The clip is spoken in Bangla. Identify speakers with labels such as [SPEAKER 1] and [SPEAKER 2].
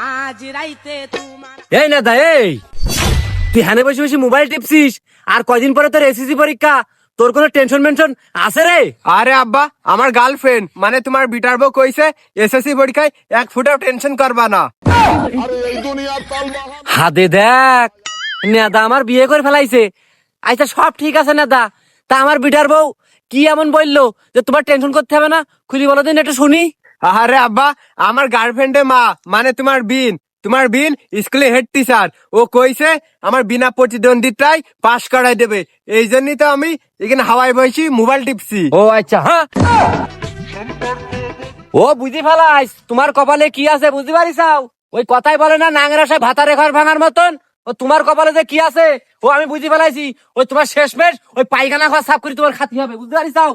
[SPEAKER 1] আজ রাইতে তোমার
[SPEAKER 2] এই না দা এই তুই হানে বসে বসে মোবাইল টিপছিস আর কয়দিন পরে তোর এসএসসি পরীক্ষা, তোর কোনো টেনশন মেনশন আছে রে?
[SPEAKER 3] আরে আব্বা, আমার গার্লফ্রেন্ড মানে তোমার বিটার বউ কইছে এসএসসি পরীক্ষায় 1 ফুটাও টেনশন করবা না।
[SPEAKER 2] হাদে দেখ নেদা আমার বিয়ে করে ফেলাইছে। আচ্ছা সব ঠিক আছে নেদা, তা আমার বিটার বউ কি এমন বললো যে তোমার টেনশন করতে হবে না? খুলি বলো দিন একটু শুনি।
[SPEAKER 3] আরে আব্বা, আমার গার্লফ্রেন্ডের মা মানে তোমার বিন স্কুলে হেড টিচার, ও কইছে আমার বিনা প্রতিদ্বন্দ্বিতায় পাশ করাই দেবে। এই জন্যই তো আমি এখানে হাওয়ায় বসি মোবাইল টিপছি।
[SPEAKER 2] ও আচ্ছা, হ্যাঁ ও বুঝি ফেলাইস তোমার কপালে কি আছে বুঝতে পারিসাও? ওই কথাই বলে না নাঙের আশায় ভাতারে ঘর ভাঙার মতন, ও তোমার কপালে যে কি আছে ও আমি বুঝতে ফেলাইছি। ওই তোমার শেষমেশ ওই পায়খানা ঘর সাফ করে তোমার খাতি হবে, বুঝতে পারিসাও?